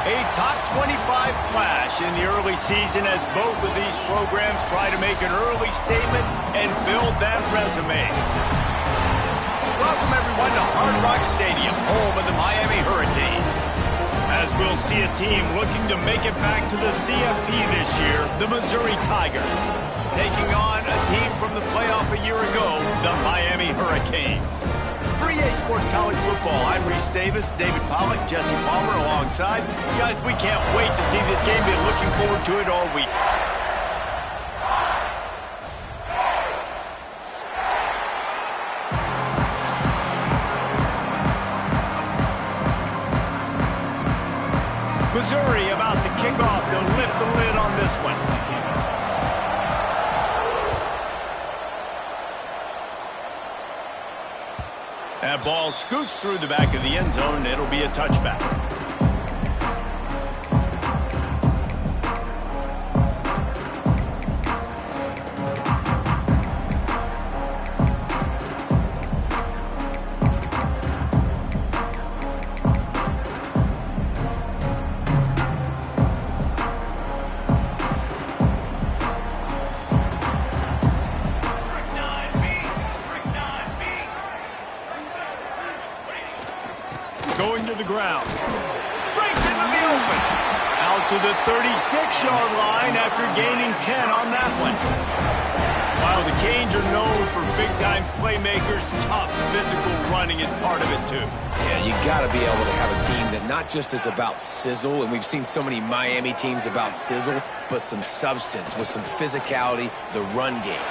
A top 25 clash in the early season as both of these programs try to make an early statement and build that resume. Welcome everyone to Hard Rock Stadium, home of the Miami Hurricanes. As we'll see a team looking to make it back to the CFP this year, the Missouri Tigers, taking on a team from the playoff a year ago, the Miami Hurricanes. For EA Sports College Football, I'm Reese Davis, David Pollack, Jesse Palmer alongside. Guys, we can't wait to see this game. Been looking forward to it all week. Missouri about to kick off to lift the lid on this one. That ball scoots through the back of the end zone, and it'll be a touchback. Going to the ground. Breaks into the open. Out to the 36-yard line after gaining 10 on that one. While the Canes are known for big-time playmakers, tough physical running is part of it too. Yeah, you got to be able to have a team that not just is about sizzle, and we've seen so many Miami teams about sizzle, but some substance with some physicality, the run game.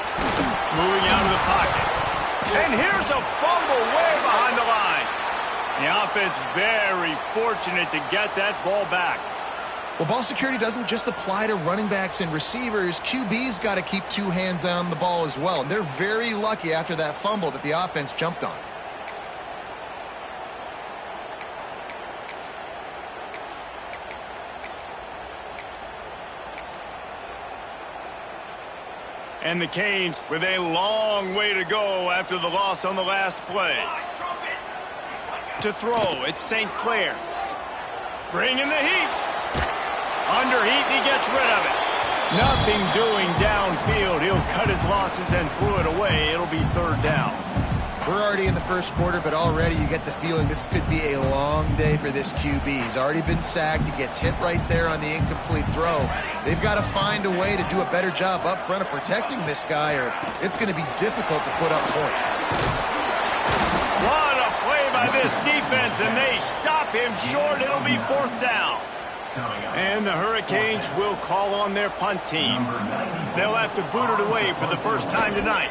Moving out of the pocket. And here's a fumble way behind the line. The offense very fortunate to get that ball back. Well, ball security doesn't just apply to running backs and receivers. QB's got to keep two hands on the ball as well. And they're very lucky after that fumble that the offense jumped on. And the Canes with a long way to go after the loss on the last play. To throw, it's St. Clair. Bringing the heat. Under heat, and he gets rid of it. Nothing doing downfield. He'll cut his losses and throw it away. It'll be third down. We're already in the first quarter, but already you get the feeling this could be a long day for this QB. He's already been sacked. He gets hit right there on the incomplete throw. They've got to find a way to do a better job up front of protecting this guy, or it's going to be difficult to put up points. What a play by this defense, and they stop him short. It'll be fourth down. And the Hurricanes will call on their punt team. They'll have to boot it away for the first time tonight.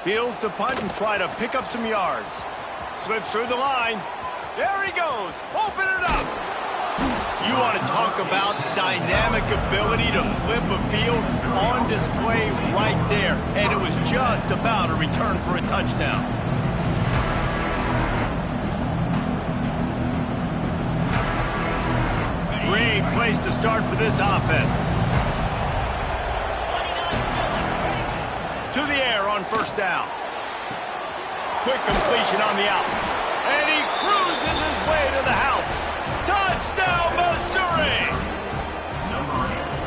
Fields to punt and try to pick up some yards. Slips through the line. There he goes. Open it up. You want to talk about dynamic ability to flip a field on display right there. And it was just about a return for a touchdown. Great place to start for this offense. To the air on first down. Quick completion on the out. And he cruises his way to the house. Touchdown, Missouri!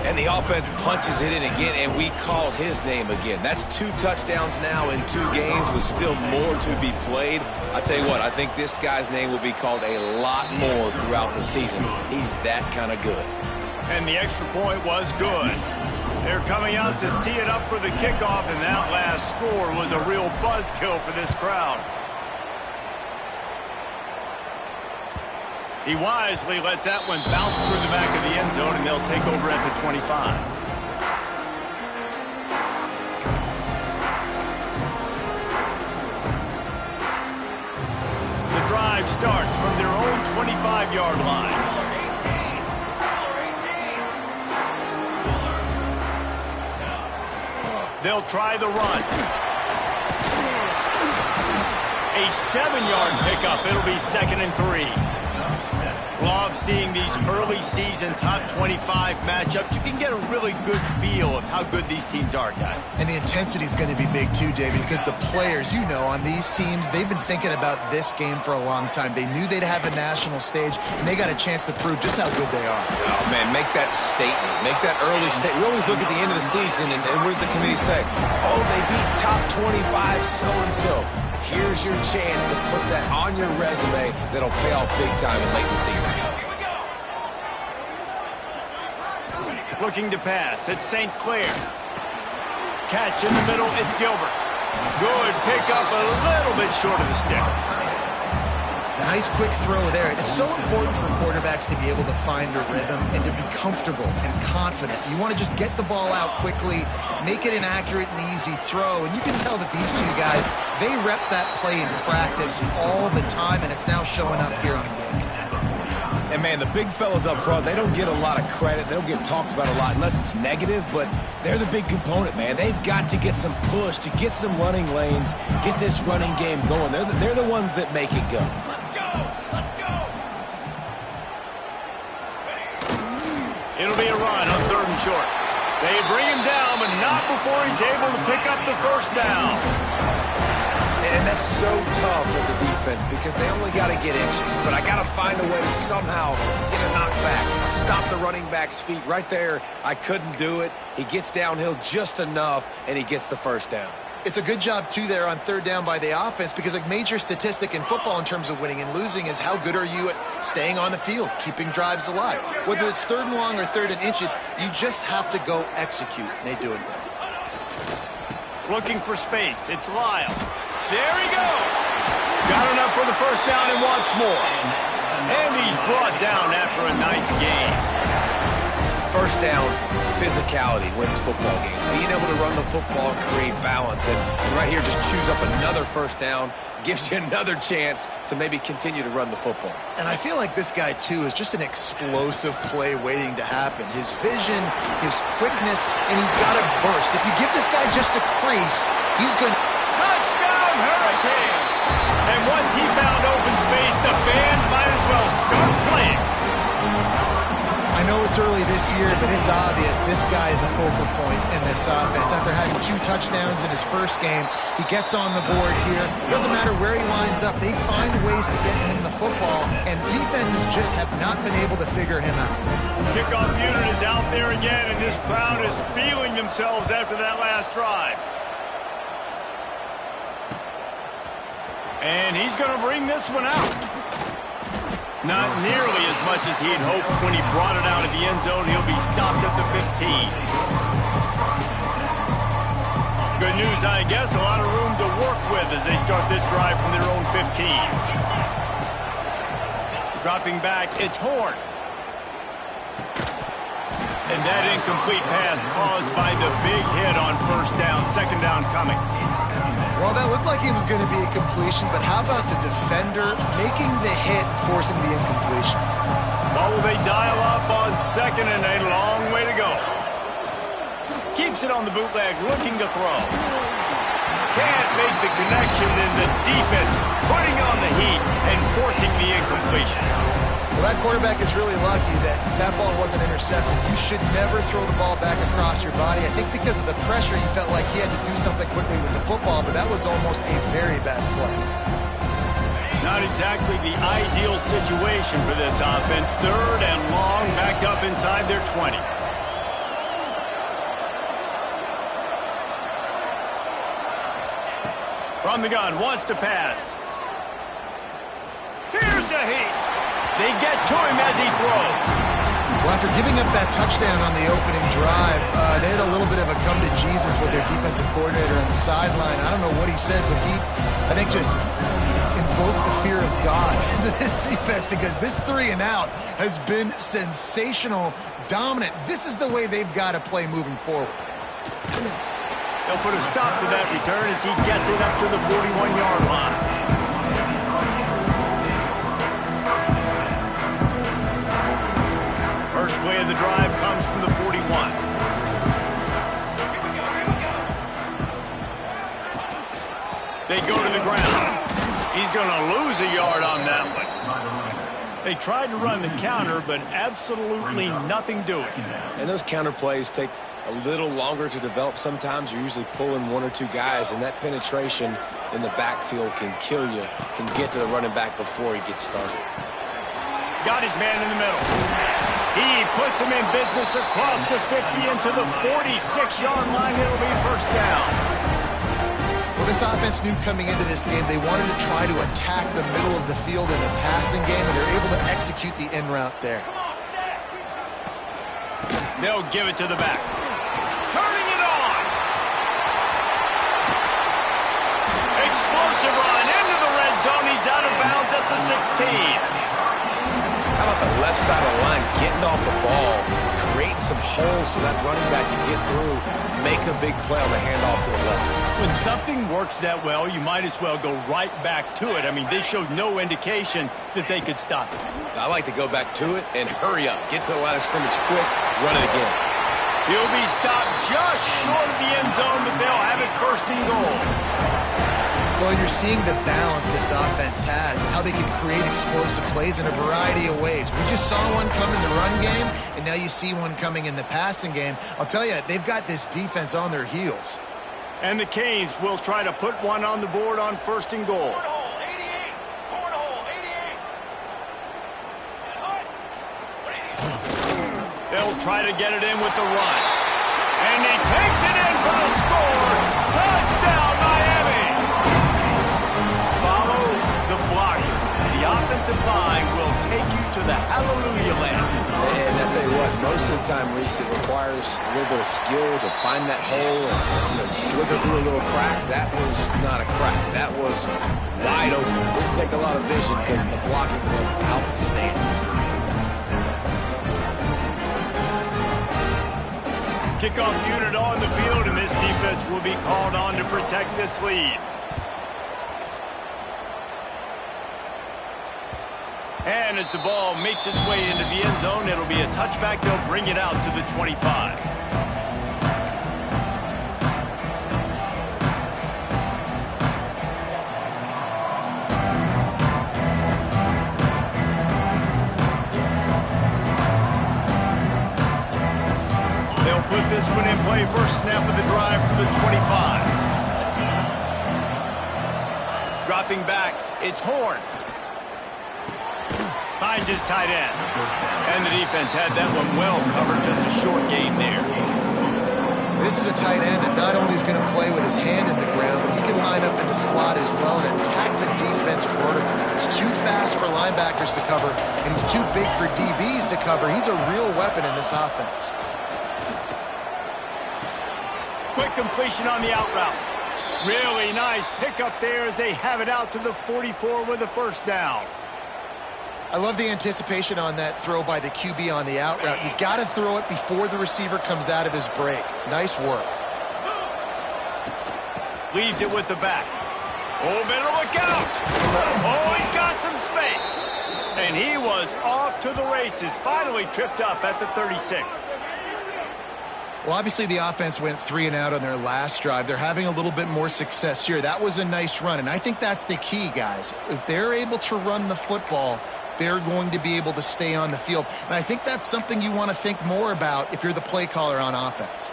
And the offense punches it in again, and we call his name again. That's 2 touchdowns now in 2 games with still more to be played. I tell you what, I think this guy's name will be called a lot more throughout the season. He's that kind of good. And the extra point was good. They're coming out to tee it up for the kickoff, and that last score was a real buzzkill for this crowd. He wisely lets that one bounce through the back of the end zone, and they'll take over at the 25. The drive starts from their own 25-yard line. They'll try the run. A 7-yard pickup. It'll be 2nd and 3. Love seeing these early season top 25 matchups. You can get a really good feel of how good these teams are, guys. And the intensity is going to be big too, David, because the players, you know, on these teams, they've been thinking about this game for a long time. They knew they'd have a national stage, and they got a chance to prove just how good they are. Oh, man, make that statement. Make that early statement. We always look at the end of the season, and what does the committee say? Oh, they beat top 25 so-and-so. Here's your chance to put that on your resume that'll pay off big time in late in the season. Looking to pass. It's St. Clair. Catch in the middle. It's Gilbert. Good pick up a little bit short of the sticks. Nice quick throw there. It's so important for quarterbacks to be able to find a rhythm and to be comfortable and confident. You want to just get the ball out quickly, make it an accurate and easy throw. And you can tell that these two guys, they rep that play in practice all the time, and it's now showing up here on the game. And, man, the big fellas up front, they don't get a lot of credit. They don't get talked about a lot unless it's negative, but they're the big component, man. They've got to get some push, to get some running lanes, get this running game going. They're the ones that make it go. It'll be a run on 3rd and short. They bring him down, but not before he's able to pick up the first down. And that's so tough as a defense because they only got to get inches. But I got to find a way to somehow get a knockback. Stop the running back's feet right there. I couldn't do it. He gets downhill just enough, and he gets the first down. It's a good job, too, there on 3rd down by the offense because a major statistic in football in terms of winning and losing is how good are you at staying on the field, keeping drives alive. Whether it's 3rd and long or 3rd and inches, you just have to go execute. They do it there. Looking for space. It's Lyle. There he goes. Got enough for the first down and wants more. And he's brought down after a nice game. First down, physicality wins football games. Being able to run the football and create balance. And right here, just choose up another first down, gives you another chance to maybe continue to run the football. And I feel like this guy, too, is just an explosive play waiting to happen. His vision, his quickness, and he's got a burst. If you give this guy just a crease, he's going to... Touchdown, Hurricane! And once he found open space, the band might as well start playing. I know it's early this year, but it's obvious this guy is a focal point in this offense. After having 2 touchdowns in his first game, he gets on the board here. Doesn't matter where he lines up, they find ways to get him the football, and defenses just have not been able to figure him out. Kickoff unit is out there again, and this crowd is feeling themselves after that last drive. And he's going to bring this one out. Not nearly as much as he'd hoped when he brought it out of the end zone. He'll be stopped at the 15. Good news, I guess. A lot of room to work with as they start this drive from their own 15. Dropping back, it's Horn. And that incomplete pass caused by the big hit on first down. 2nd down coming. Well, that looked like it was going to be a completion, but how about the defender making the hit, forcing the incompletion? Well, will they dial up on 2nd and a long way to go? Keeps it on the bootleg, looking to throw. Can't make the connection, and the defense putting on the heat and forcing the incompletion. Well, that quarterback is really lucky that that ball wasn't intercepted. You should never throw the ball back across your body. I think because of the pressure, he felt like he had to do something quickly with the football, but that was almost a very bad play. Not exactly the ideal situation for this offense. 3rd and long, back up inside their 20. From the gun, wants to pass. Here's a heat. They get to him as he throws. Well, after giving up that touchdown on the opening drive, they had a little bit of a come to Jesus with their defensive coordinator on the sideline. I don't know what he said, but he, I think, just invoked the fear of God into this defense because this 3 and out has been sensational, dominant. This is the way they've got to play moving forward. They'll put a stop to that return as he gets it up to the 41-yard line. First play of the drive comes from the 41. They go to the ground. He's going to lose a yard on that one. They tried to run the counter, but absolutely nothing doing. And those counter plays take a little longer to develop sometimes. You're usually pulling one or two guys, and that penetration in the backfield can kill you, can get to the running back before he gets started. Got his man in the middle. He puts him in business across the 50 into the 46-yard line. It'll be first down. Well, this offense knew coming into this game they wanted to try to attack the middle of the field in the passing game, and they're able to execute the in route there. They'll give it to the back. Turning it on. Explosive run into the red zone. He's out of bounds at the 16. How about the left side of the line getting off the ball, creating some holes for that running back to get through, make a big play on the handoff to the left. When something works that well, you might as well go right back to it. I mean, they showed no indication that they could stop it. I like to go back to it and hurry up. Get to the line of scrimmage quick, run it again. He'll be stopped just short of the end zone, but they'll have it first and goal. Well, you're seeing the balance this offense has and how they can create explosive plays in a variety of ways. We just saw one come in the run game, and now you see one coming in the passing game. I'll tell you, they've got this defense on their heels. And the Canes will try to put one on the board on first and goal. They'll try to get it in with the run. And he takes it in for the score. Touchdown, Miami. Follow the blocking. The offensive line will take you to the hallelujah land. And I tell you what, most of the time, Reese, it requires a little bit of skill to find that hole and slither through a little crack. That was not a crack. That was wide open. Didn't take a lot of vision because the blocking was outstanding. Kickoff unit on the field, and this defense will be called on to protect this lead. And as the ball makes its way into the end zone, it'll be a touchback. They'll bring it out to the 25. They'll put this one in play. First snap of the drive from the 25. Dropping back, it's Horn. Finds his tight end. And the defense had that one well covered. Just a short game there. This is a tight end that not only is going to play with his hand in the ground, but he can line up in the slot as well and attack the defense vertically. He's too fast for linebackers to cover, and he's too big for DBs to cover. He's a real weapon in this offense. Quick completion on the out route. Really nice pickup there as they have it out to the 44 with a first down. I love the anticipation on that throw by the QB on the out route. You got to throw it before the receiver comes out of his break. Nice work. Leaves it with the back. Oh, better look out. Oh, he's got some space. And he was off to the races. Finally tripped up at the 36. Well, obviously the offense went 3 and out on their last drive. They're having a little bit more success here. That was a nice run, and I think that's the key, guys. If they're able to run the football, they're going to be able to stay on the field. And I think that's something you want to think more about if you're the play caller on offense.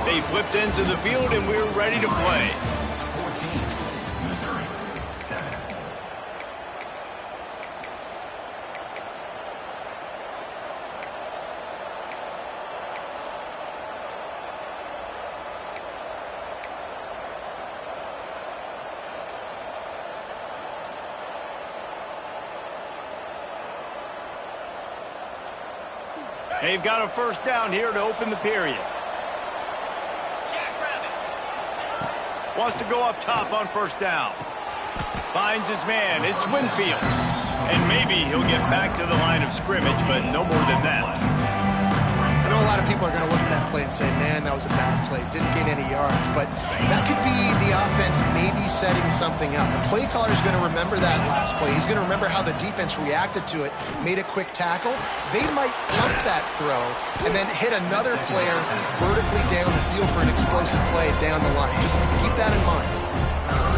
They flipped into the field, and we're ready to play. They've got a first down here to open the period. Wants to go up top on first down. Finds his man. It's Winfield. And maybe he'll get back to the line of scrimmage, but no more than that. You know, know a lot of people are going to look at that play and say, man, that was a bad play. Didn't gain any yards. But that could be the offense maybe setting something up. The play caller is going to remember that last play. He's going to remember how the defense reacted to it, made a quick tackle. They might pump that throw and then hit another player vertically down the field for an explosive play down the line. Just keep that in mind.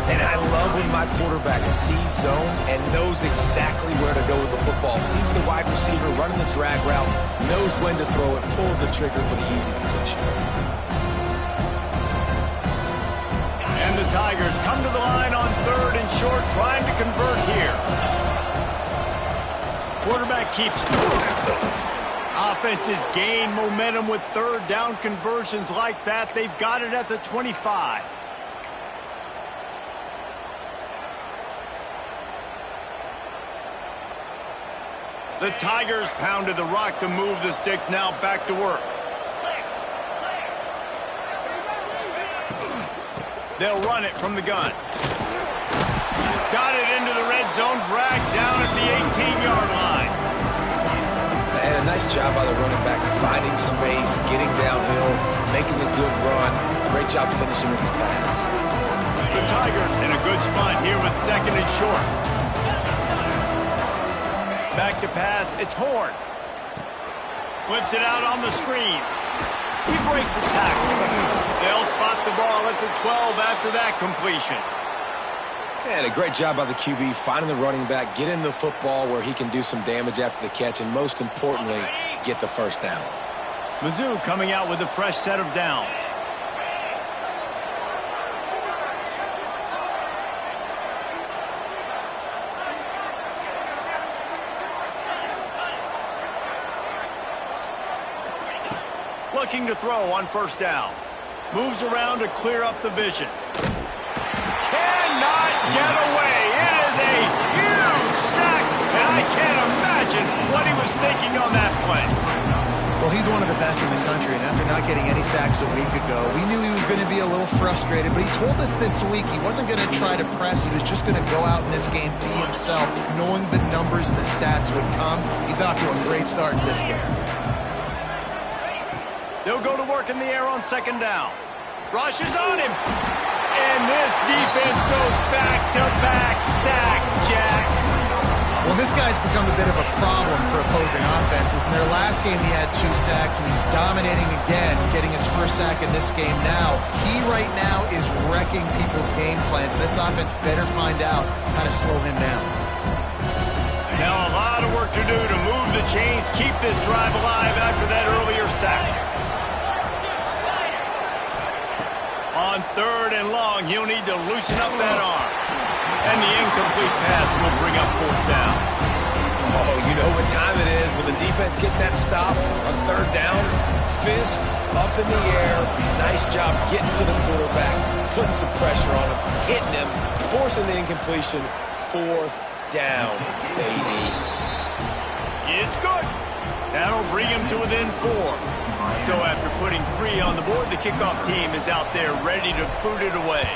And I love when my quarterback sees zone and knows exactly where to go with the football. Sees the wide receiver running the drag route, knows when to throw it, pulls the trigger for the easy completion. And the Tigers come to the line on 3rd and short, trying to convert here. Quarterback keeps going. Offenses gain momentum with 3rd down conversions like that. They've got it at the 25. The Tigers pounded the rock to move the sticks, now back to work. They'll run it from the gun. Got it into the red zone, dragged down at the 18-yard line. And a nice job by the running back, finding space, getting downhill, making the good run. Great job finishing with his pads. The Tigers in a good spot here with 2nd and short. Back to pass, it's Horn. Flips it out on the screen. He breaks a tackle. They'll spot the ball at the 12 after that completion. And a great job by the QB, finding the running back, getting the football where he can do some damage after the catch, and most importantly, get the first down. Mizzou coming out with a fresh set of downs. Looking to throw on 1st down. Moves around to clear up the vision. Cannot get away. It is a huge sack, and I can't imagine what he was thinking on that play. Well, he's one of the best in the country, and after not getting any sacks a week ago, we knew he was going to be a little frustrated, but he told us this week he wasn't going to try to press. He was just going to go out in this game, be himself, knowing the numbers and the stats would come. He's off to a great start in this game. They'll go to work in the air on 2nd down. Rush is on him. And this defense goes back-to-back sack, Jack. Well, this guy's become a bit of a problem for opposing offenses. In their last game, he had 2 sacks, and he's dominating again, getting his 1st sack in this game now. He right now is wrecking people's game plans. This offense better find out how to slow him down. Now a lot of work to do to move the chains, keep this drive alive after that earlier sack. On 3rd and long, he'll need to loosen up that arm. And the incomplete pass will bring up 4th down. Oh, you know what time it is when the defense gets that stop on 3rd down. Fist up in the air. Nice job getting to the quarterback, putting some pressure on him, hitting him, forcing the incompletion. 4th down, baby. It's good. That'll bring him to within 4. So after putting 3 on the board, the kickoff team is out there ready to boot it away.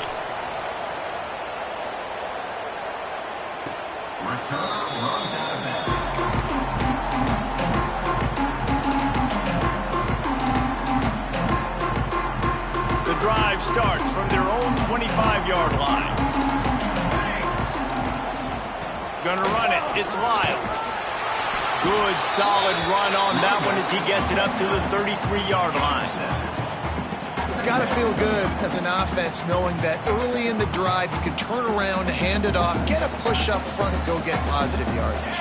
The drive starts from their own 25-yard line. Gonna run it. It's Lyle. Good, solid run on that one as he gets it up to the 33-yard line. It's got to feel good as an offense knowing that early in the drive you can turn around, hand it off, get a push up front, and go get positive yardage.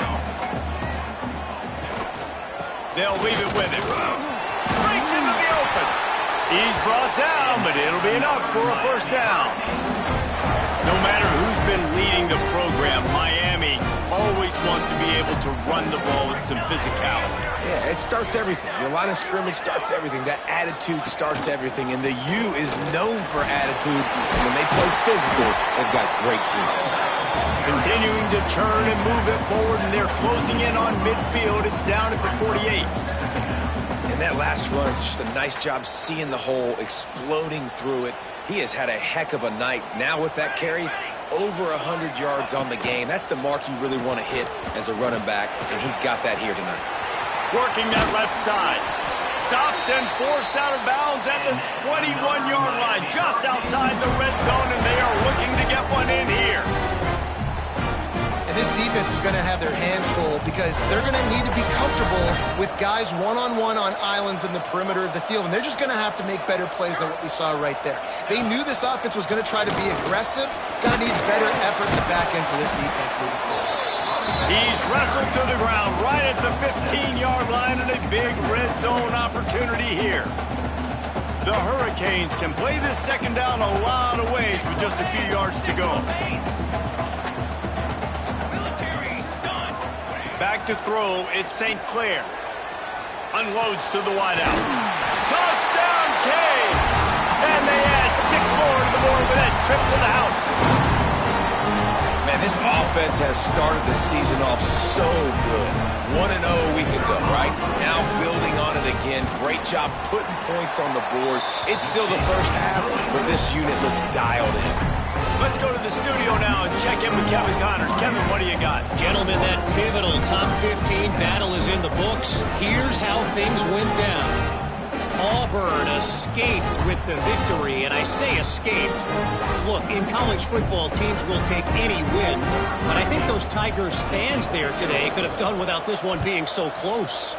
They'll leave it with him. Breaks into the open. He's brought down, but it'll be enough for a 1st down. No matter who's been leading the program, Miami always wants to be able to run the ball with some physicality. Yeah, it starts everything. The line of scrimmage starts everything. That attitude starts everything. And the U is known for attitude. And when they play physical, they've got great teams. Continuing to turn and move it forward, and they're closing in on midfield. It's down at the 48. And that last run is just a nice job seeing the hole, exploding through it. He has had a heck of a night. Now with that carry, over 100 yards on the game. That's the mark you really want to hit as a running back, and he's got that here tonight. Working that left side. stopped and forced out of bounds at the 21-yard line, just outside the red zone, and they are looking to get one in here. And this defense is going to have their hands full because they're going to need to be comfortable with guys one-on-one on islands in the perimeter of the field, and they're just going to have to make better plays than what we saw right there. They knew this offense was going to try to be aggressive. Going to need better effort in the back end for this defense moving forward. He's wrestled to the ground right at the 15-yard line, and a big red zone opportunity here. The Hurricanes can play this second down a lot of ways with just a few yards to go. Back to throw, it's St. Clair. Unloads to the wideout. Touchdown, Canes! And they add 6 more to the board with that trip to the house. Man, this offense has started the season off so good. 1-0 a week ago, right? Now building on it again. Great job putting points on the board. It's still the first half, but this unit looks dialed in. Let's go to the studio now and check in with Kevin Connors. Kevin, what do you got? Gentlemen, that pivotal top 15 battle is in the books. Here's how things went down. Auburn escaped with the victory, and I say escaped. Look, in college football, teams will take any win, but I think those Tigers fans there today could have done without this one being so close.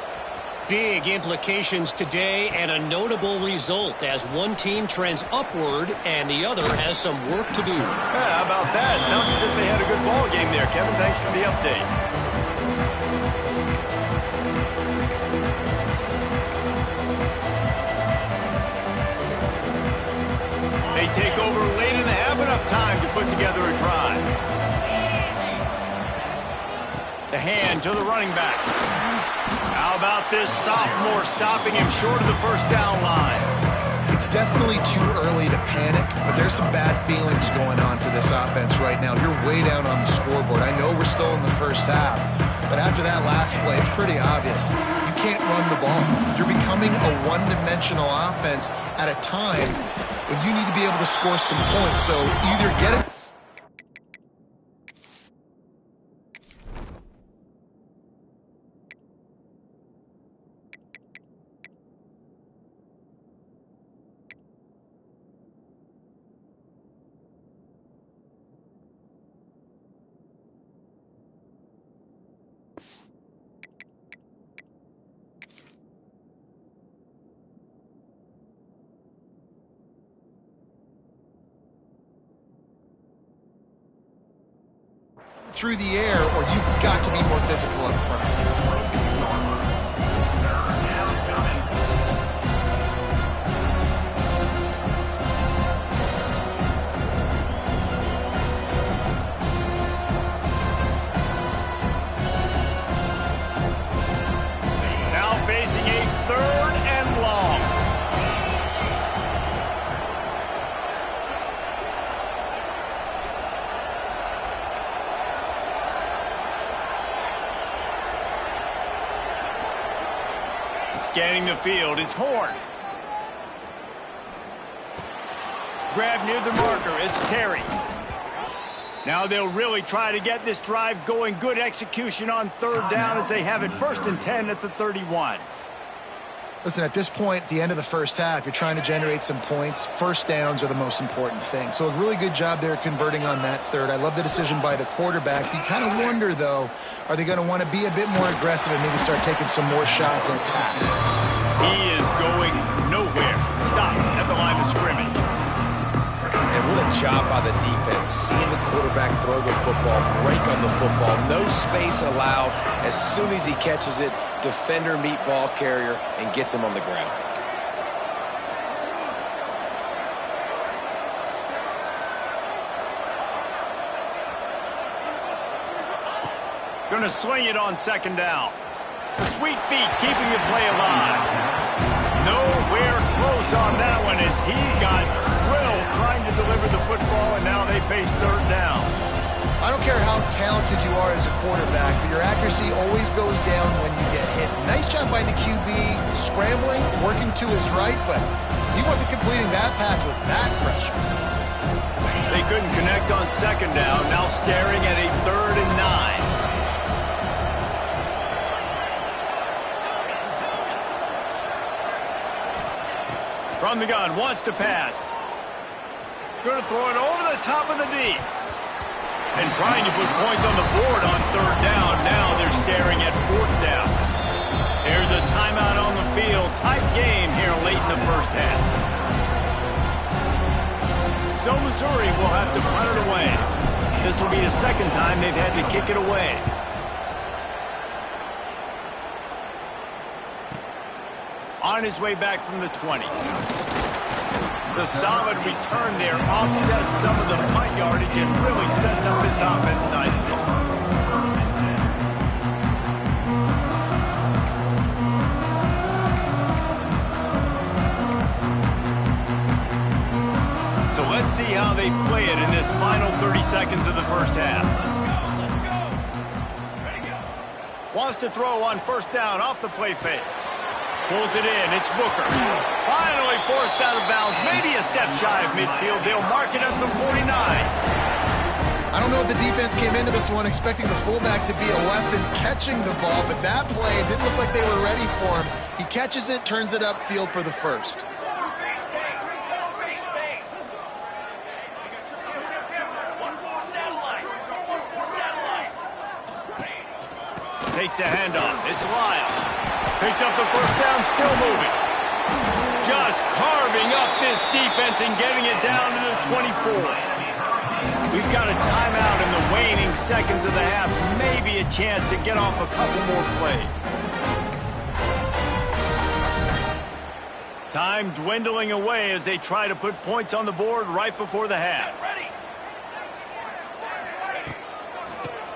Big implications today and a notable result as one team trends upward and the other has some work to do. Yeah, how about that? Sounds as if they had a good ball game there, Kevin. Thanks for the update. They take over late and have enough time to put together a drive. The hand to the running back. How about this sophomore stopping him short of the first down line? It's definitely too early to panic, but there's some bad feelings going on for this offense right now. You're way down on the scoreboard. I know we're still in the first half, but after that last play, it's pretty obvious. You can't run the ball. You're becoming a one-dimensional offense at a time when you need to be able to score some points. So either get it. Through the air, or you've got to be more physical up front. Now facing a 3rd and long. Scanning the field, it's Horn. Grab near the marker, it's Terry. Now they'll really try to get this drive going. Good execution on 3rd down as they have it 1st and 10 at the 31. Listen, at this point, the end of the first half, you're trying to generate some points. First downs are the most important thing. So a really good job there converting on that 3rd. I love the decision by the quarterback. You kind of wonder, though, are they going to want to be a bit more aggressive and maybe start taking some more shots and attack? He is going nowhere. Stop at the line of scrimmage. And what a job by the defense, seeing the quarterback throw the football, break on the football, no space allowed. As soon as he catches it, defender meet ball carrier and gets him on the ground. Going to swing it on 2nd down. The sweet feet keeping the play alive. Nowhere close on that one as he got drilled trying to deliver the football, and now they face 3rd down. I don't care how talented you are as a quarterback, but your accuracy always goes down when you get hit. Nice job by the QB scrambling, working to his right, but he wasn't completing that pass with that pressure. They couldn't connect on 2nd down, now staring at a 3rd and 9. From the gun, wants to pass. Going to throw it over the top of the D. And trying to put points on the board on third down. Now they're staring at fourth down. There's a timeout on the field. Tight game here late in the first half. So Missouri will have to punt it away. This will be the second time they've had to kick it away. On his way back from the 20. The solid return there offsets some of the punt yardage and really sets up his offense nicely. So let's see how they play it in this final 30 seconds of the first half. Wants to throw on first down off the play fake. Pulls it in. It's Booker. Finally forced out of bounds. Maybe a step shy of midfield. They'll mark it at the 49. I don't know if the defense came into this one expecting the fullback to be a weapon catching the ball, but that play didn't look like they were ready for him. He catches it, turns it upfield for the first. Takes the handoff. It's Lyle. Picks up the first down, still moving. Just carving up this defense and getting it down to the 24. We've got a timeout in the waning seconds of the half. Maybe a chance to get off a couple more plays. Time dwindling away as they try to put points on the board right before the half.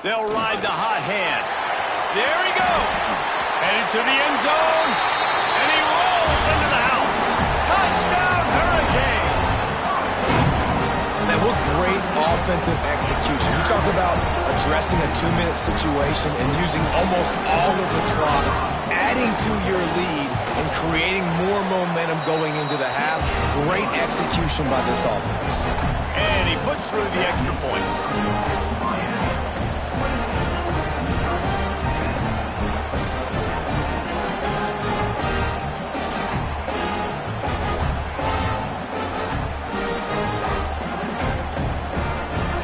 They'll ride the hot hand. There he goes. Headed to the end zone, and he rolls into the house. Touchdown, Hurricane! Man, what great offensive execution. You talk about addressing a 2-minute situation and using almost all of the clock, adding to your lead, and creating more momentum going into the half. Great execution by this offense. And he puts through the extra point.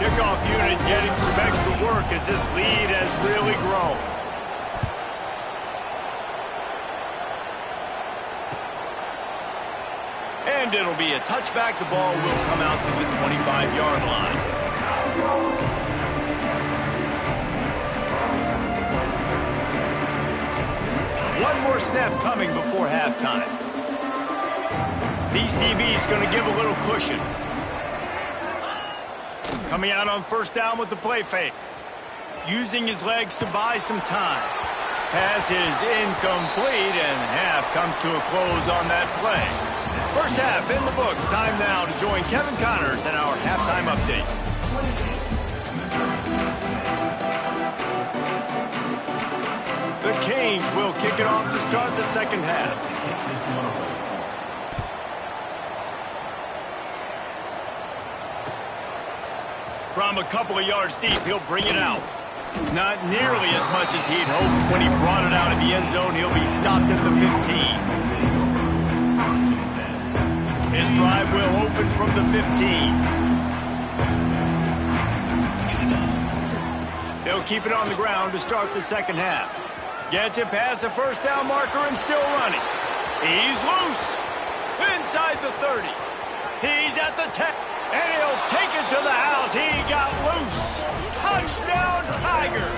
Kickoff unit getting some extra work as this lead has really grown. And it'll be a touchback. The ball will come out to the 25-yard line. One more snap coming before halftime. These DBs going to give a little cushion. Coming out on first down with the play fake. Using his legs to buy some time. Pass is incomplete, and half comes to a close on that play. First half in the books. Time now to join Kevin Connors in our halftime update. The Canes will kick it off to start the second half. From a couple of yards deep, he'll bring it out. Not nearly as much as he'd hoped. When he brought it out of the end zone, he'll be stopped at the 15. His drive will open from the 15. They'll keep it on the ground to start the second half. Gets it past the first down marker and still running. He's loose. Inside the 30. He's at the 10. And he'll take it to the house. He got loose. Touchdown, Tigers.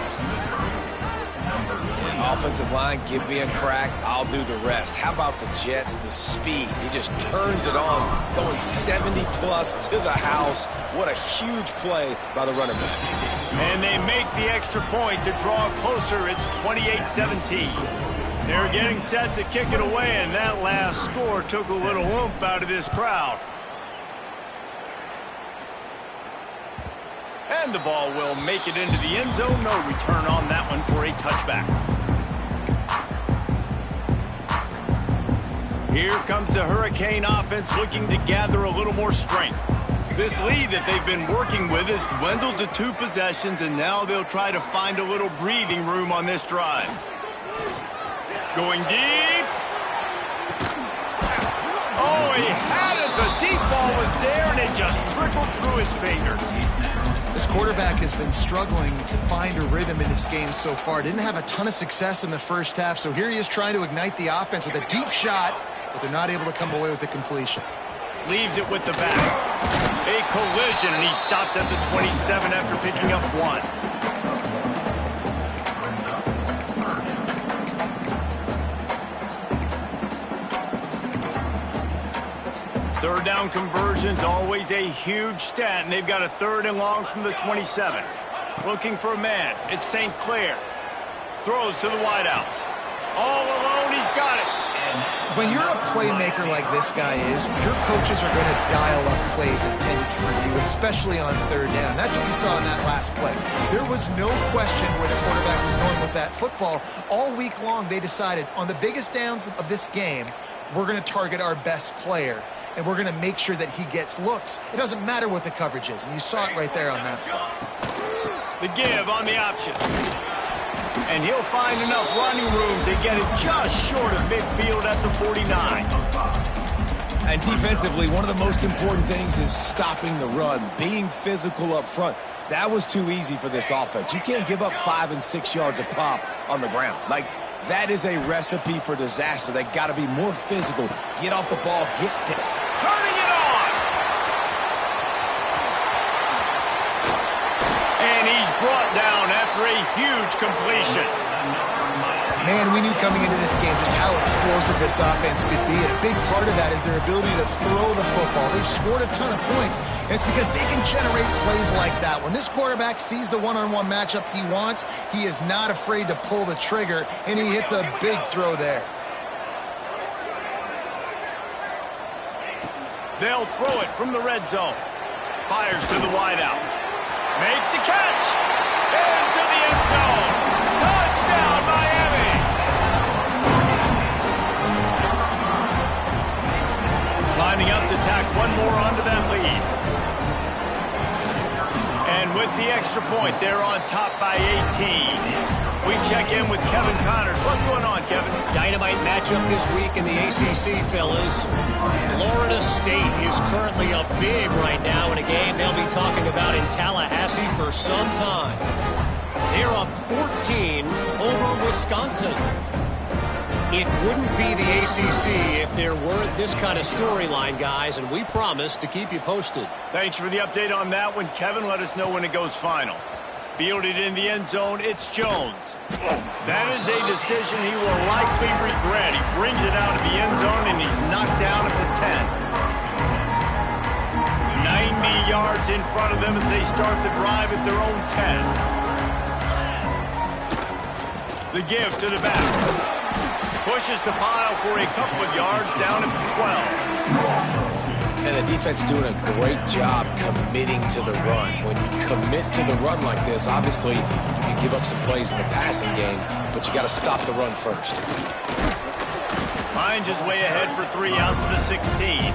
Offensive line, give me a crack, I'll do the rest. How about the Jets, the speed? He just turns it on, going 70-plus to the house. What a huge play by the running back. And they make the extra point to draw closer. It's 28-17. They're getting set to kick it away, and that last score took a little oomph out of this crowd. And the ball will make it into the end zone. No return on that one for a touchback. Here comes the Hurricane offense looking to gather a little more strength. This lead that they've been working with has dwindled to 2 possessions, and now they'll try to find a little breathing room on this drive. Going deep. Oh, he had it. The deep ball was there, and it just trickled through his fingers. This quarterback has been struggling to find a rhythm in this game so far. Didn't have a ton of success in the first half, so here he is trying to ignite the offense with a deep shot, but they're not able to come away with the completion. Leaves it with the back. A collision, and he stopped at the 27 after picking up 1. Third down conversions, always a huge stat, and they've got a 3rd and long from the 27. Looking for a man. It's St. Clair. Throws to the wideout. All alone, he's got it. When you're a playmaker like this guy is, your coaches are going to dial up plays intended for you, especially on 3rd down. That's what you saw in that last play. There was no question where the quarterback was going with that football. All week long, they decided on the biggest downs of this game, we're going to target our best player, and we're going to make sure that he gets looks. It doesn't matter what the coverage is, and you saw it right there on that play. The give on the option. And he'll find enough running room to get it just short of midfield at the 49. And defensively, one of the most important things is stopping the run, being physical up front. That was too easy for this offense. You can't give up 5 and 6 yards a pop on the ground. Like, that is a recipe for disaster. They got to be more physical. Get off the ball, get down. Turning it on! And he's brought down after a huge completion. Man, we knew coming into this game just how explosive this offense could be, and a big part of that is their ability to throw the football. They've scored a ton of points, and it's because they can generate plays like that. When this quarterback sees the one-on-one matchup he wants, he is not afraid to pull the trigger, and he hits a big throw there. They'll throw it from the red zone. Fires to the wideout. Makes the catch. Into the end zone. Touchdown, Miami. Lining up to tack one more onto that lead. And with the extra point, they're on top by 18. We check in with Kevin Connors. What's going on, Kevin? Dynamite matchup this week in the ACC, fellas. Florida State is currently up big right now in a game they'll be talking about in Tallahassee for some time. They're up 14 over Wisconsin. It wouldn't be the ACC if there weren't this kind of storyline, guys, and we promise to keep you posted. Thanks for the update on that one, Kevin. Let us know when it goes final. Fielded in the end zone, it's Jones. That is a decision he will likely regret. He brings it out of the end zone, and he's knocked down at the 10. 90 yards in front of them as they start the drive at their own 10. The give to the back. Pushes the pile for a couple of yards down at the 12. And the defense doing a great job committing to the run. When you commit to the run like this, obviously you can give up some plays in the passing game, but you got to stop the run first. Hines is way ahead for 3 out to the 16.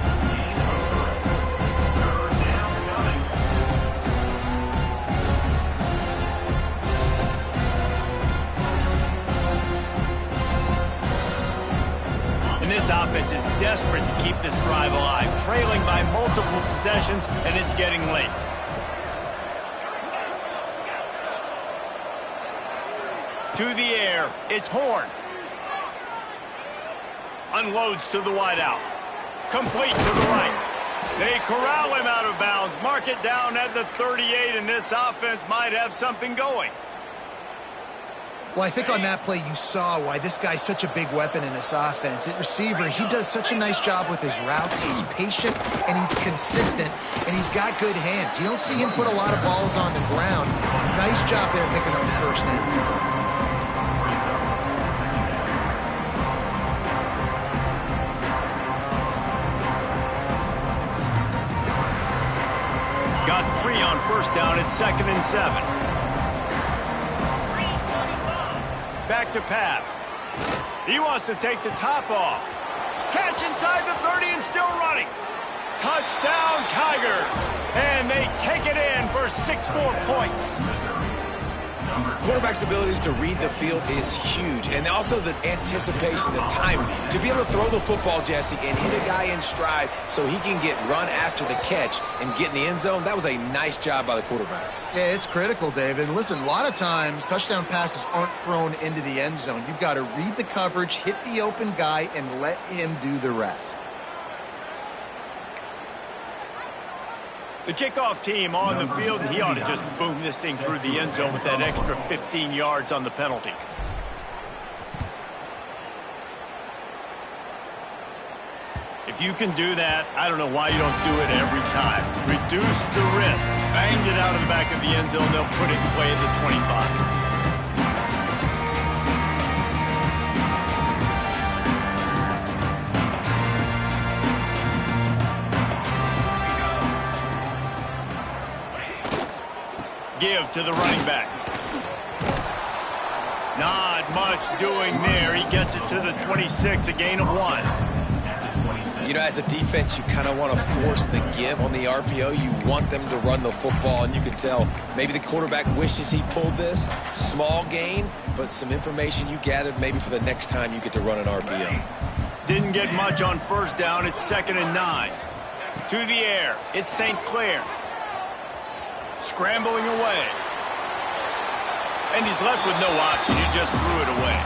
This offense is desperate to keep this drive alive, trailing by multiple possessions, and it's getting late. To the air, it's Horn. Unloads to the wideout. Complete to the right. They corral him out of bounds, mark it down at the 38, and this offense might have something going. Well, I think on that play you saw why this guy's such a big weapon in this offense. At receiver, he does such a nice job with his routes. He's patient, and he's consistent, and he's got good hands. You don't see him put a lot of balls on the ground. Nice job there picking up the first down. Got 3 on first down at 2nd and 7. Back to pass. He wants to take the top off. Catch inside the 30 and still running. Touchdown, Tigers. And they take it in for 6 more points. Quarterback's abilities to read the field is huge, and also the anticipation, the timing. To be able to throw the football, Jesse, and hit a guy in stride so he can get run after the catch and get in the end zone, that was a nice job by the quarterback. Yeah, it's critical, David. And listen, a lot of times touchdown passes aren't thrown into the end zone. You've got to read the coverage, hit the open guy, and let him do the rest. The kickoff team on the field, and he ought to just boom this thing through the end zone with that extra 15 yards on the penalty. If you can do that, I don't know why you don't do it every time. Reduce the risk. Banged it out of the back of the end zone. They'll put it in play at the 25. Give to the running back. Not much doing there. He gets it to the 26, a gain of 1. You know, as a defense, you kind of want to force the give on the RPO. You want them to run the football, and you can tell maybe the quarterback wishes he pulled this. Small gain, but some information you gathered maybe for the next time you get to run an RPO. Didn't get much on first down. It's 2nd and 9. To the air. It's St. Clair. Scrambling away. And he's left with no option. He just threw it away.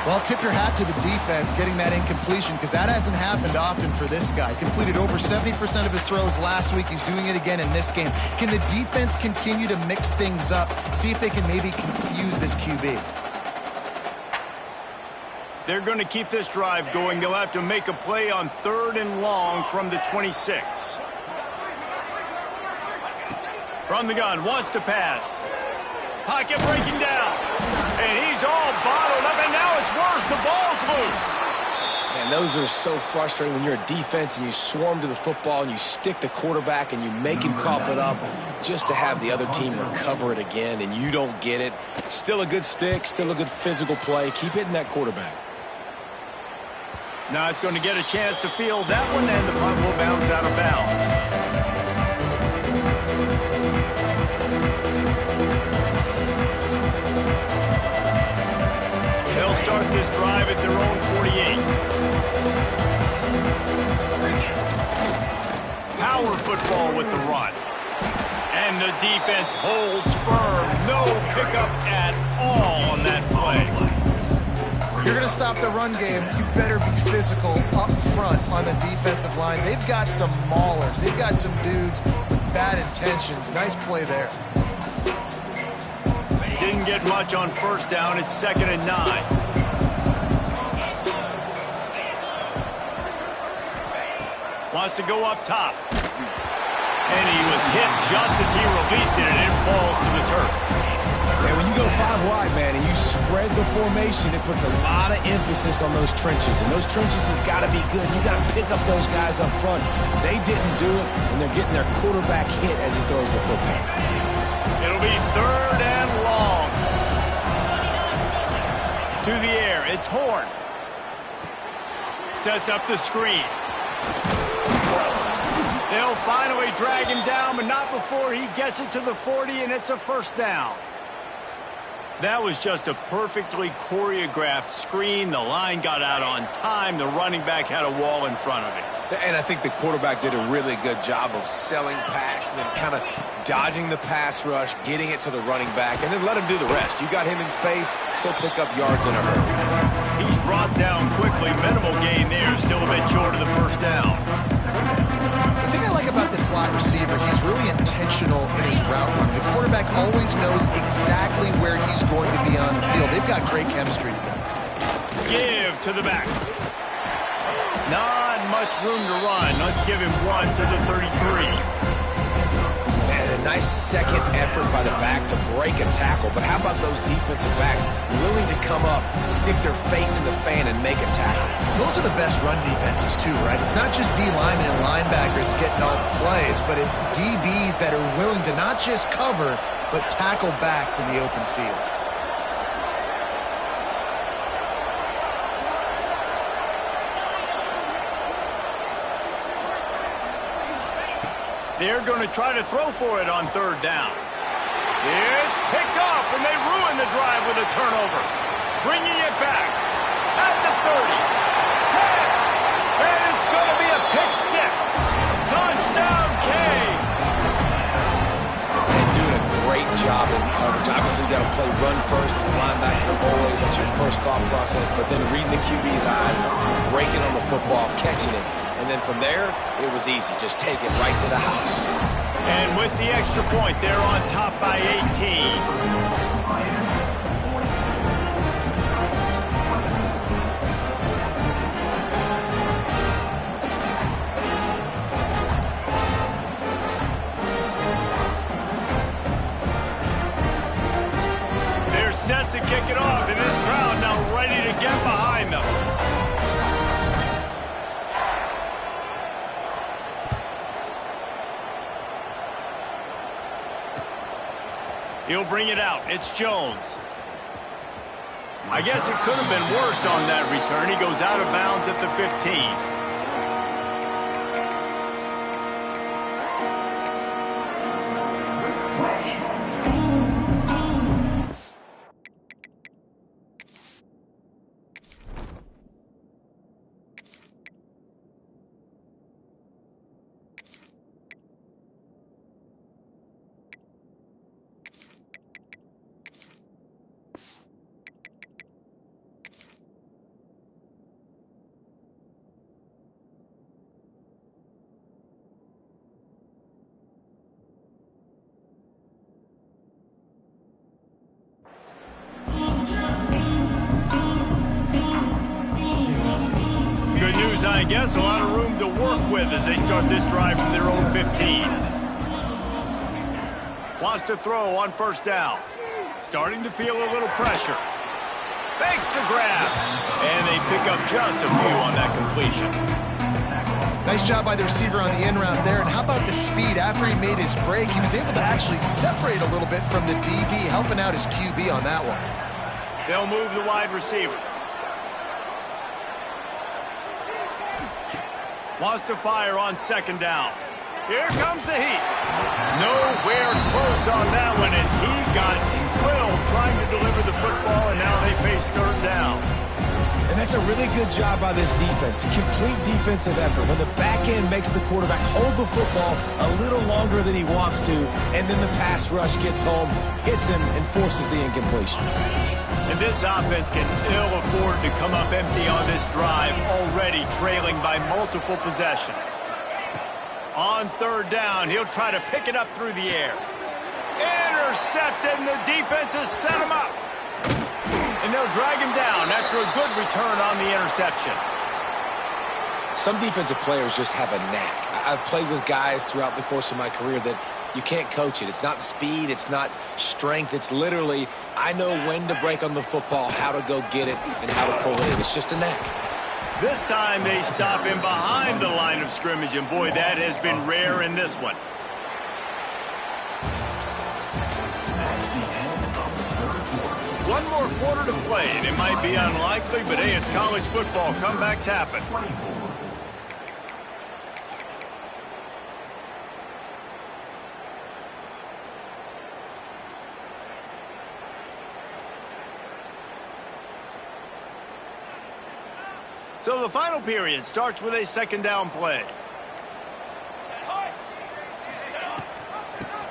Well, tip your hat to the defense getting that incompletion, because that hasn't happened often for this guy. Completed over 70% of his throws last week. He's doing it again in this game. Can the defense continue to mix things up? See if they can maybe confuse this QB. They're going to keep this drive going. They'll have to make a play on 3rd and long from the 26. From the gun, wants to pass. Pocket breaking down. And he's all bottled up, and now it's worse. The ball's loose. And those are so frustrating when you're a defense and you swarm to the football and you stick the quarterback and you make him cough it up just to have the other team recover it again, and you don't get it. Still a good stick, still a good physical play. Keep hitting that quarterback. Not going to get a chance to field that one, and the punt will bounce out of bounds. They'll start this drive at their own 48. Power football with the run. And the defense holds firm. No pickup at all on that play. You're going to stop the run game, you better be physical up front on the defensive line. They've got some maulers. They've got some dudes with bad intentions. Nice play there. Didn't get much on first down. It's 2nd and 9. Wants to go up top. And he was hit just as he released it, and it falls to the turf. And when you go 5 wide, man, and you spread the formation, it puts a lot of emphasis on those trenches. And those trenches have got to be good. You got to pick up those guys up front. They didn't do it, and they're getting their quarterback hit as he throws the football. It'll be 3rd and long. To the air, it's Horn. Sets up the screen. They'll finally drag him down, but not before he gets it to the 40, and it's a first down. That was just a perfectly choreographed screen. The line got out on time. The running back had a wall in front of it. And I think the quarterback did a really good job of selling past and then kind of dodging the pass rush, getting it to the running back, and then let him do the rest. You got him in space, he'll pick up yards in a hurry. He's brought down quickly. Minimal gain there. Still a bit short of the first down. The thing I like about the slot receiver, he's really intentional in his route run. The quarterback always knows exactly where he's going to be on the field. They've got great chemistry together. Give to the back. Not much room to run. Let's give him 1 to the 33. And a nice second effort by the back to break a tackle. But how about those defensive backs willing to come up, stick their face in the fan, and make a tackle? Those are the best run defenses, too, right? It's not just D linemen and linebackers getting all the plays, but it's DBs that are willing to not just cover, but tackle backs in the open field. They're going to try to throw for it on 3rd down. It's picked off, and they ruin the drive with a turnover. Bringing it back at the 30, 10, and it's going to be a pick six. Touchdown, Canes. And doing a great job in coverage. Obviously, you got to play run first as a linebacker always. That's your first thought process. But then reading the QB's eyes, breaking on the football, catching it. And then from there, it was easy. Just take it right to the house. And with the extra point, they're on top by 18. Set to kick it off, and this crowd now ready to get behind them. He'll bring it out. It's Jones. I guess it could have been worse on that return. He goes out of bounds at the 15. I guess a lot of room to work with as they start this drive from their own 15. Wants to throw on first down. Starting to feel a little pressure. Makes the grab. And they pick up just a few on that completion. Nice job by the receiver on the in route there. And how about the speed? After he made his break, he was able to actually separate a little bit from the DB, helping out his QB on that one. They'll move the wide receiver. Wants to fire on second down. Here comes the heat. Nowhere close on that one as he got drilled trying to deliver the football, and now they face third down. And that's a really good job by this defense. A complete defensive effort. When the back end makes the quarterback hold the football a little longer than he wants to, and then the pass rush gets home, hits him, and forces the incompletion. And this offense can ill afford to come up empty on this drive, already trailing by multiple possessions. On third down, he'll try to pick it up through the air. Intercepted, and the defense has set him up. And they'll drag him down after a good return on the interception. Some defensive players just have a knack. I've played with guys throughout the course of my career that you can't coach it. It's not speed. It's not strength. It's literally, I know when to break on the football, how to go get it, and how to pull it in. It's just a knack. This time they stop him behind the line of scrimmage, and boy, that has been rare in this one. One more quarter to play, and it might be unlikely, but hey, it's college football. Comebacks happen. So the final period starts with a second down play.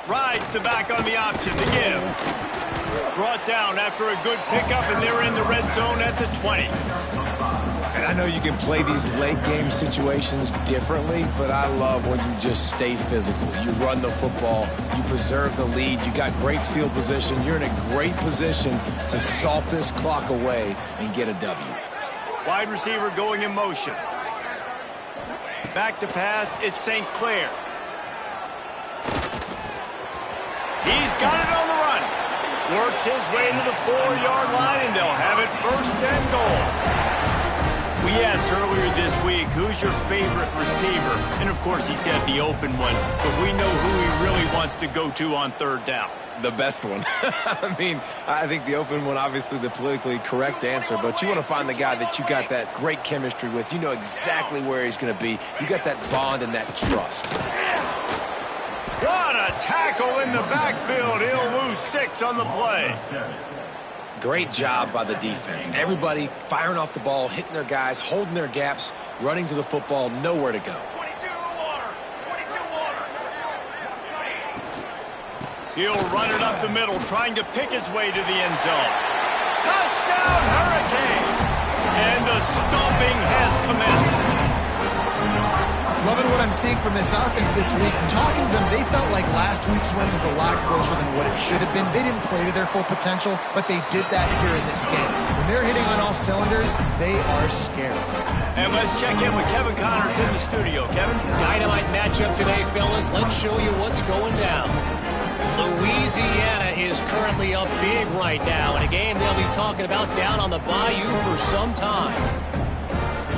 Rides the back on the option to give. Brought down after a good pickup, and they're in the red zone at the 20. And I know you can play these late game situations differently, but I love when you just stay physical. You run the football, you preserve the lead, you got great field position, you're in a great position to salt this clock away and get a W. Wide receiver going in motion. Back to pass, it's St. Clair. He's got it on the run. Works his way to the 4-yard line, and they'll have it first and goal. We asked earlier this week, who's your favorite receiver? And, of course, he said the open one, but we know who he really wants to go to on third down. The best one. I mean, I think the open one, obviously the politically correct answer, but you want to find the guy that you got that great chemistry with. You know exactly where he's going to be. You got that bond and that trust. What a tackle in the backfield. He'll lose 6 on the play. Great job by the defense. Everybody firing off the ball, hitting their guys, holding their gaps, running to the football, nowhere to go. 22 water. 22 water. He'll run it up the middle, trying to pick his way to the end zone. Touchdown, Hurricane! And the stomping has commenced. Loving what I'm seeing from this offense this week. Talking to them, they felt like last week's win was a lot closer than what it should have been. They didn't play to their full potential, but they did that here in this game. When they're hitting on all cylinders, they are scary. And let's check in with Kevin Connors in the studio. Kevin? Dynamite matchup today, fellas. Let's show you what's going down. Louisiana is currently up big right now in a game they'll be talking about down on the Bayou for some time.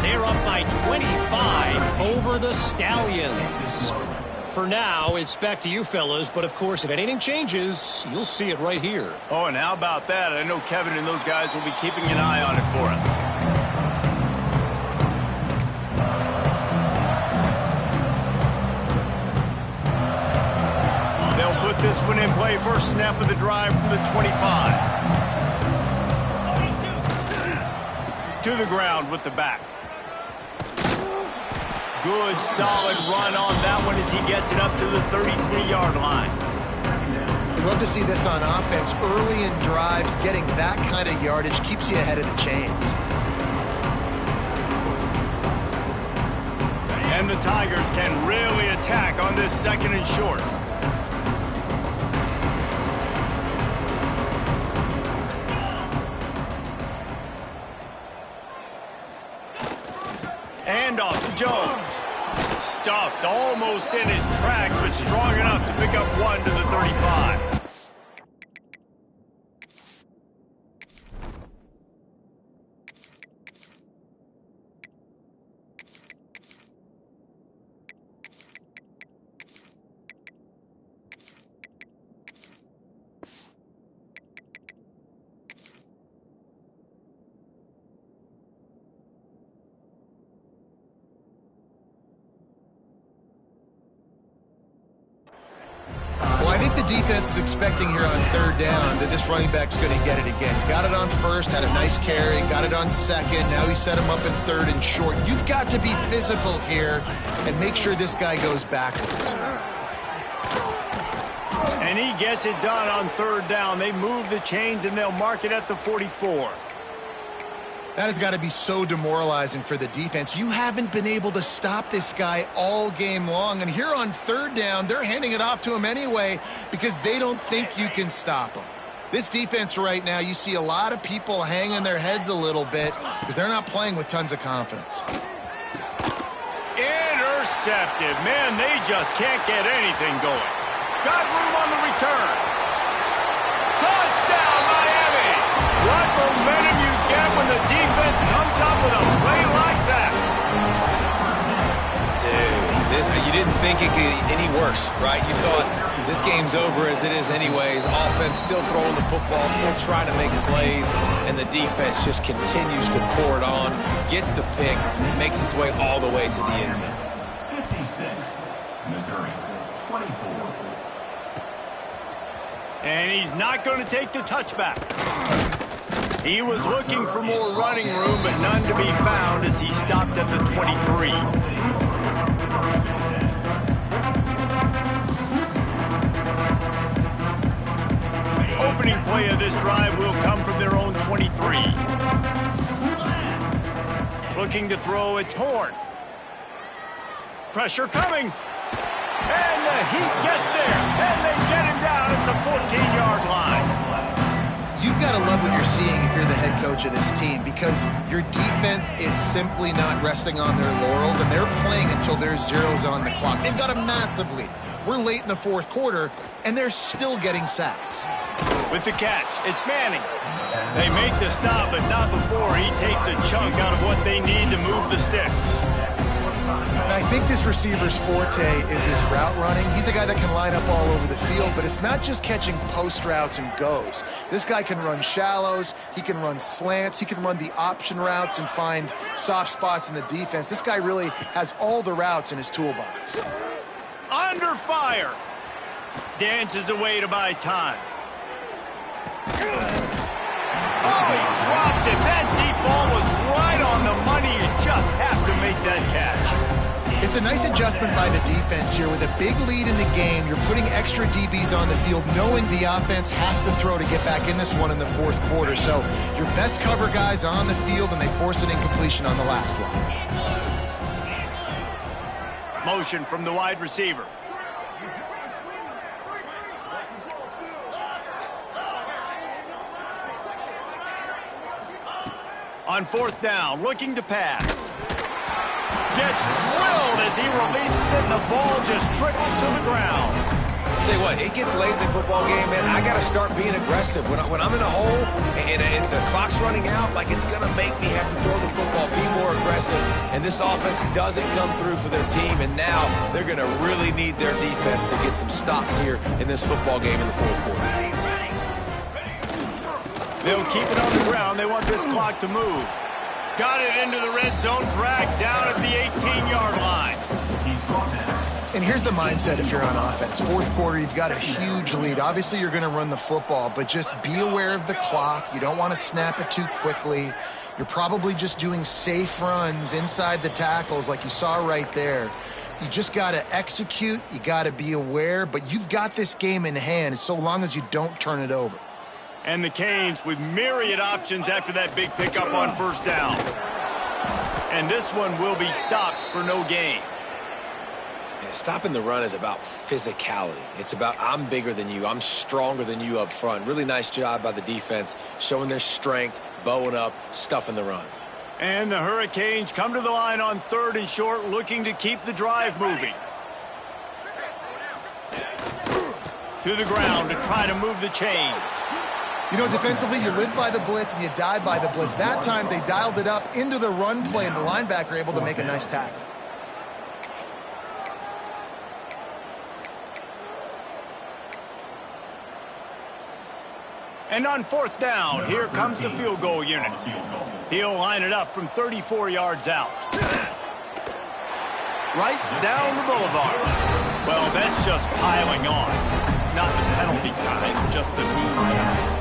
They're up by 25 over the Stallions. For now, it's back to you fellas, but of course, if anything changes, you'll see it right here. Oh, and how about that? I know Kevin and those guys will be keeping an eye on it for us. They'll put this one in play. First snap of the drive from the 25. To the ground with the back. Good, solid run on that one as he gets it up to the 33-yard line. We'd love to see this on offense. Early in drives, getting that kind of yardage keeps you ahead of the chains. And the Tigers can really attack on this second and short. And off to Jones. Stuffed almost in his tracks, but strong enough to pick up one to the 35. Defense is expecting here on third down that this running back's going to get it again. Got it on first, had a nice carry, got it on second. Now he set him up in third and short. You've got to be physical here and make sure this guy goes backwards. And he gets it done on third down. They move the chains and they'll mark it at the 44. That has got to be so demoralizing for the defense. You haven't been able to stop this guy all game long. And here on third down, they're handing it off to him anyway because they don't think you can stop him. This defense right now, you see a lot of people hanging their heads a little bit because they're not playing with tons of confidence. Intercepted. Man, they just can't get anything going. Got room on the return. Touchdown, Miami. What momentum you get when the defense comes up with a play like that. Dude, you didn't think it could get any worse, right? You thought this game's over as it is anyways. Offense still throwing the football, still trying to make plays, and the defense just continues to pour it on, gets the pick, makes its way all the way to the end zone. 56, Missouri, 24. And he's not going to take the touchback. He was looking for more running room, but none to be found as he stopped at the 23. Opening play of this drive will come from their own 23. Looking to throw, it's Horn. Pressure coming. And the Heat gets there, and they get him down at the 14-yard line. You've got to love what you're seeing if you're the head coach of this team because your defense is simply not resting on their laurels, and they're playing until there's zeros on the clock. They've got a massive lead. We're late in the fourth quarter, and they're still getting sacks. With the catch, it's Manning. They make the stop, but not before he takes a chunk out of what they need to move the sticks. And I think this receiver's forte is his route running. He's a guy that can line up all over the field, but it's not just catching post routes and goes. This guy can run shallows, he can run slants, he can run the option routes and find soft spots in the defense. This guy really has all the routes in his toolbox. Under fire. Dances away to buy time. It's a nice adjustment by the defense here. With a big lead in the game, you're putting extra DBs on the field, knowing the offense has to throw to get back in this one in the fourth quarter. So your best cover guys on the field, and they force an incompletion on the last one. Motion from the wide receiver. On fourth down, looking to pass. Gets drilled as he releases it, and the ball just trickles to the ground. I'll tell you what, it gets late in the football game, man. I got to start being aggressive. When I'm in a hole and the clock's running out, like, it's going to make me have to throw the football, be more aggressive. And this offense doesn't come through for their team, and now they're going to really need their defense to get some stops here in this football game in the fourth quarter. They'll keep it on the ground. They want this clock to move. Got it into the red zone, dragged down at the 18-yard line. And here's the mindset if you're on offense. Fourth quarter, you've got a huge lead. Obviously, you're going to run the football, but just be aware of the clock. You don't want to snap it too quickly. You're probably just doing safe runs inside the tackles like you saw right there. You just got to execute. You got to be aware, but you've got this game in hand so long as you don't turn it over. And the Canes with myriad options after that big pickup on first down. And this one will be stopped for no gain. Yeah, stopping the run is about physicality. It's about I'm bigger than you. I'm stronger than you up front. Really nice job by the defense, showing their strength, bowing up, stuffing the run. And the Hurricanes come to the line on third and short, looking to keep the drive moving. To the ground to try to move the chains. You know, defensively, you live by the blitz and you die by the blitz. That time, they dialed it up into the run play, and the linebacker able to make a nice tackle. And on fourth down, here comes the field goal unit. He'll line it up from 34 yards out. Right down the boulevard. Well, that's just piling on. Not the penalty kind, just the move kind.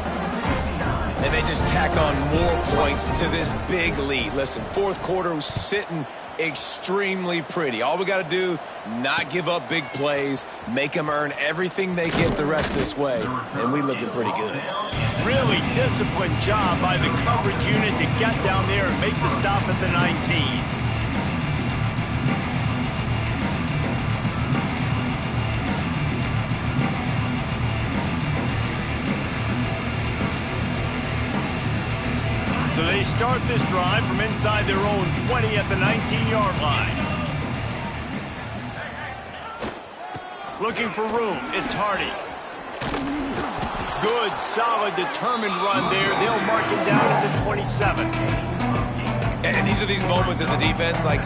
And they just tack on more points to this big lead. Listen, fourth quarter was sitting extremely pretty. All we got to do, not give up big plays, make them earn everything they get the rest this way, and we looking pretty good. Really disciplined job by the coverage unit to get down there and make the stop at the 19. So they start this drive from inside their own 20 at the 19-yard line. Looking for room, it's Hardy. Good, solid, determined run there. They'll mark him down at the 27. And these are these moments as a defense, like,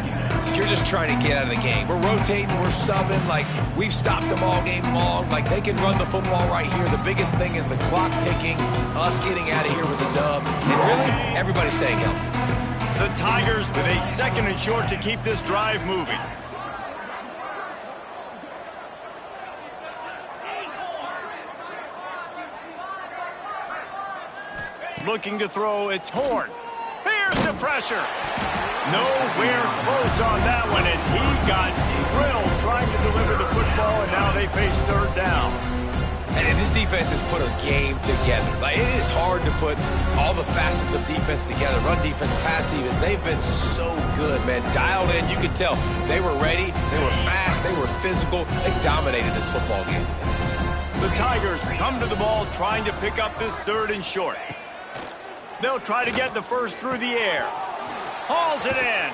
you're just trying to get out of the game. We're rotating, we're subbing, like, we've stopped them all game long. Like, they can run the football right here. The biggest thing is the clock ticking, us getting out of here with a dub, and really, everybody staying healthy. The Tigers with a second and short to keep this drive moving. Looking to throw, it's Horn. Here's the pressure. Nowhere close on that one as he got drilled trying to deliver the football, and now they face third down. And this defense has put a game together. Like, it is hard to put all the facets of defense together. Run defense, pass defense. They've been so good, man. Dialed in, you could tell. They were ready. They were fast. They were physical. They dominated this football game today. The Tigers come to the ball trying to pick up this third and short. They'll try to get the first through the air. Hauls it in.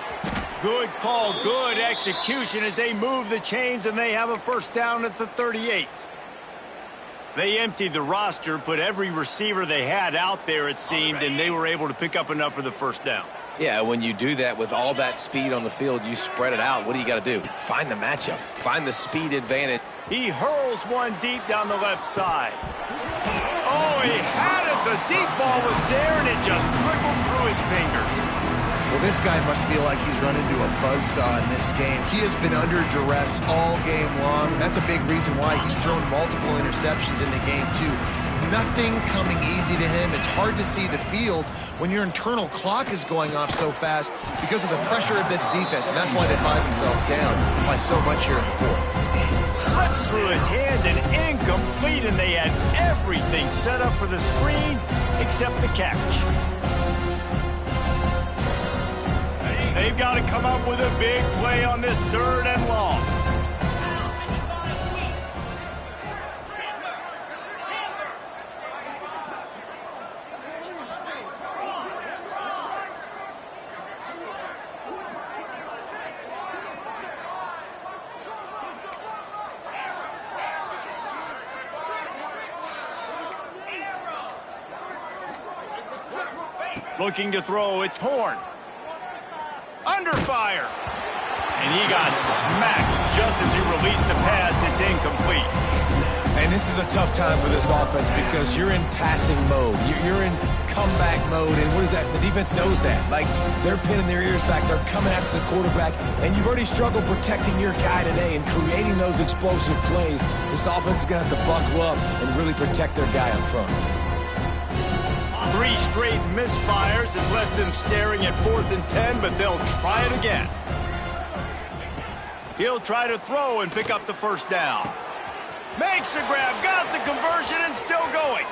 Good call, good execution as they move the chains, and they have a first down at the 38. They emptied the roster, put every receiver they had out there, it seemed, and they were able to pick up enough for the first down. Yeah, when you do that with all that speed on the field, you spread it out. What do you got to do? Find the matchup. Find the speed advantage. He hurls one deep down the left side. Oh, he had it. The deep ball was there, and it just trickled through his fingers. Well, this guy must feel like he's run into a buzzsaw in this game. He has been under duress all game long, and that's a big reason why he's thrown multiple interceptions in the game, too. nothing coming easy to him. It's hard to see the field when your internal clock is going off so fast because of the pressure of this defense, and that's why they find themselves down by so much here in the fourth. Slips through his hands and incomplete, and they had everything set up for the screen except the catch. They've got to come up with a big play on this 3rd and long. Looking to throw, it's Horn. Under fire. And he got smacked just as he released the pass. It's incomplete. And this is a tough time for this offense because you're in passing mode. You're in comeback mode, and what is that? The defense knows that. Like, they're pinning their ears back. They're coming after the quarterback, and you've already struggled protecting your guy today and creating those explosive plays. This offense is going to have to buckle up and really protect their guy up front. 3 straight misfires has left them staring at 4th and 10, but they'll try it again. He'll try to throw and pick up the 1st down. Makes the grab, got the conversion, and still going.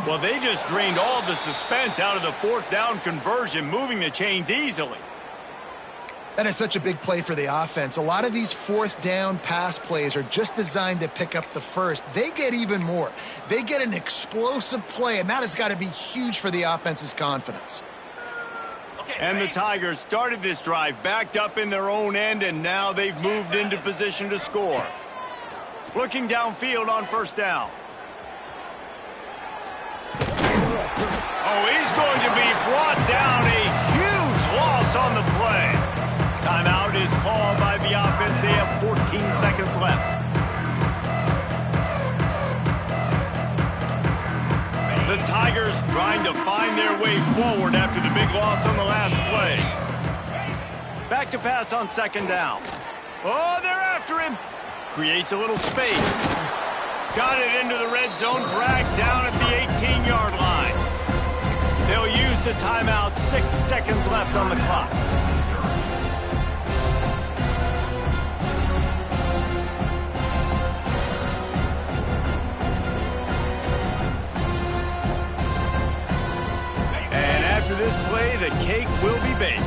Well, they just drained all the suspense out of the 4th down conversion, moving the chains easily. That is such a big play for the offense. A lot of these 4th down pass plays are just designed to pick up the 1st. They get even more. They get an explosive play, and that has got to be huge for the offense's confidence. And the Tigers started this drive backed up in their own end, and now they've moved into position to score. Looking downfield on 1st down. Oh, he's going to be brought down. A huge loss on the play. Timeout is called by the offense. They have 14 seconds left. The Tigers trying to find their way forward after the big loss on the last play. Back to pass on 2nd down. Oh, they're after him. Creates a little space. Got it into the red zone, dragged down at the 18-yard line. They'll use the timeout. 6 seconds left on the clock. And after this play, the cake will be baked.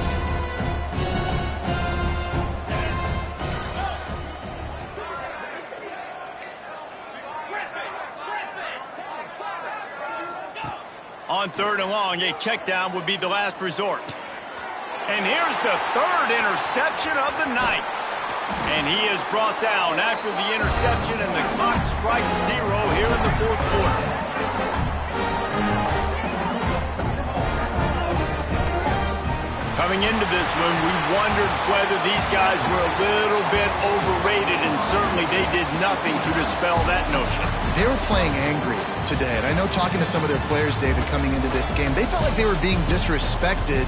On 3rd and long, a check down would be the last resort. And here's the 3rd interception of the night. And he is brought down after the interception, and the clock strikes 0 here in the 4th quarter. Coming into this one, we wondered whether these guys were a little bit overrated, and certainly they did nothing to dispel that notion. They were playing angry today, and I know talking to some of their players, David, coming into this game, they felt like they were being disrespected.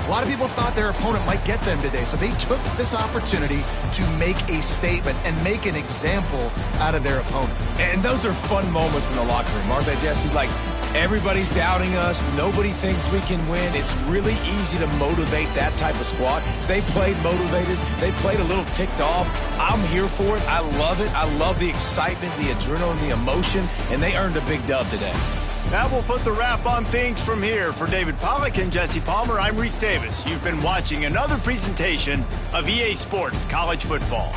A lot of people thought their opponent might get them today, so they took this opportunity to make a statement and make an example out of their opponent. And those are fun moments in the locker room, aren't they, Jesse? Like, everybody's doubting us. Nobody thinks we can win. It's really easy to motivate that type of squad. They played motivated. They played a little ticked off. I'm here for it. I love it. I love the excitement, the adrenaline, the emotion, and they earned a big dub today. That will put the wrap on things from here. For David Pollack and Jesse Palmer, I'm Reese Davis. You've been watching another presentation of EA Sports College Football.